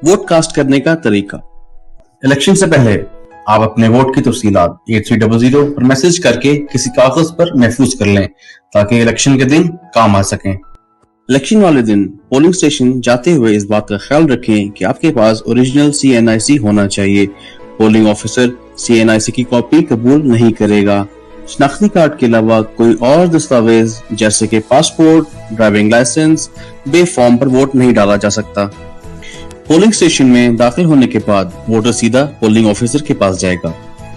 Vote cast करने का तरीका। इलेक्शन से पहले आप अपने वोट की तफसीलात 8300 पर मैसेज करके किसी कागज पर महफूज कर लें ताकि इलेक्शन के दिन काम आ सकें। इलेक्शन वाले दिन पोलिंग स्टेशन जाते हुए इस बात का ख्याल रखें कि आपके पास ओरिजिनल CNIC होना चाहिए। पोलिंग ऑफिसर CNIC की कॉपी कबूल नहीं करेगा। शनाख्ती कार्ड के अलावा कोई और दस्तावेज जैसे कि passport, driving license, B form पर वोट नहीं डाला जा सकता। पोलिंग स्टेशन में दाखिल होने के बाद वोटर सीधा पोलिंग ऑफिसर के पास जाएगा।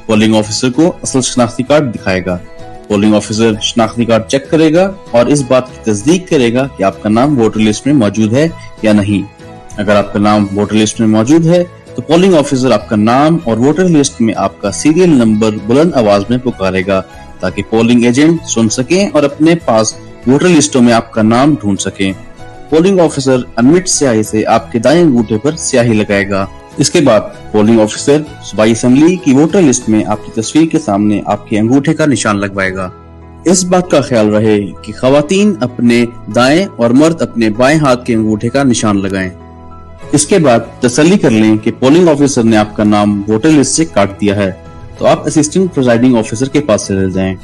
पोलिंग ऑफिसर को असल शनाख्ती कार्ड दिखाएगा। पोलिंग ऑफिसर शनाख्ती कार्ड चेक करेगा और इस बात की तस्दीक करेगा कि आपका नाम वोटर लिस्ट में मौजूद है या नहीं। अगर आपका नाम वोटर लिस्ट में मौजूद है तो पोलिंग ऑफिसर आपका नाम और वोटर लिस्ट में आपका सीरियल नंबर बुलंद आवाज में पुकारेगा ताकि पोलिंग एजेंट सुन सकें और अपने पास वोटर लिस्टों में आपका नाम ढूंढ सकें। पोलिंग ऑफिसर अनमिट स्याही से आपके दाएं अंगूठे पर स्याही लगाएगा। इसके बाद पोलिंग ऑफिसर सूबाई असेंबली की वोटर लिस्ट में आपकी तस्वीर के सामने आपके अंगूठे का निशान लगवाएगा। इस बात का ख्याल रहे कि खवातीन अपने दाएं और मर्द अपने बाएं हाथ के अंगूठे का निशान लगाएं। इसके बाद तसल्ली कर लें कि पोलिंग ऑफिसर ने आपका नाम वोटर लिस्ट से काट दिया है तो आप असिस्टेंट प्रिजाइडिंग ऑफिसर के पास चले जाएं।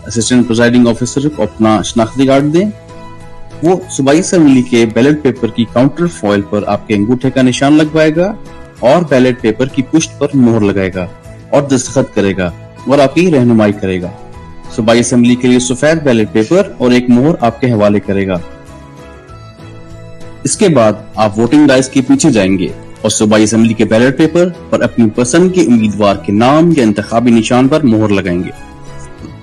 असिस्टेंट प्रिजाइडिंग ऑफिसर को अपना शनाख्ती कार्ड दें। वो सूबाई असेंबली के बैलेट पेपर की काउंटर फॉइल पर आपके अंगूठे का निशान लगवाएगा और बैलेट पेपर की पुष्ट पर मोहर लगाएगा और दस्तखत करेगा और आपकी रहनुमाई करेगा। सूबाई असेंबली के लिए सफेद बैलेट पेपर और एक मोहर आपके हवाले करेगा। इसके बाद आप वोटिंग डाइस के पीछे जाएंगे और सूबाई असेंबली के बैलेट पेपर पर अपनी पसंद के उम्मीदवार के नाम या इंतखाबी निशान पर मोहर लगाएंगे।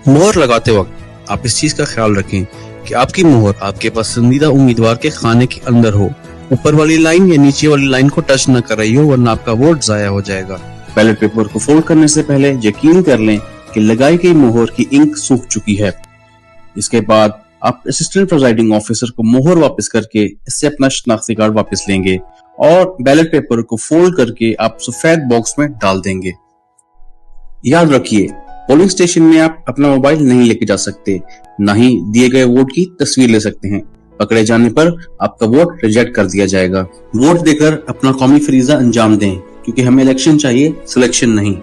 मोहर लगाते वक्त आप इस चीज का ख्याल रखें कि आपकी मोहर आपके पसंदीदा उम्मीदवार के खाने के अंदर हो, ऊपर वाली लाइन या नीचे वाली लाइन को टच न कर रही हो, वरना आपका वोट जाया हो जाएगा। बैलेट पेपर को फोल्ड करने से पहले यकीन कर लें कि लगाई गई मोहर की इंक सूख चुकी है। इसके बाद आप असिस्टेंट प्रिजाइडिंग ऑफिसर को मोहर वापस करके इससे अपना शनाख्ती कार्ड वापस लेंगे और बैलेट पेपर को फोल्ड करके आप सफेद बॉक्स में डाल देंगे। याद रखिए, पोलिंग स्टेशन में आप अपना मोबाइल नहीं लेके जा सकते, न ही दिए गए वोट की तस्वीर ले सकते हैं। पकड़े जाने पर आपका वोट रिजेक्ट कर दिया जाएगा। वोट देकर अपना कौमी फरीजा अंजाम दें क्योंकि हमें इलेक्शन चाहिए, सिलेक्शन नहीं।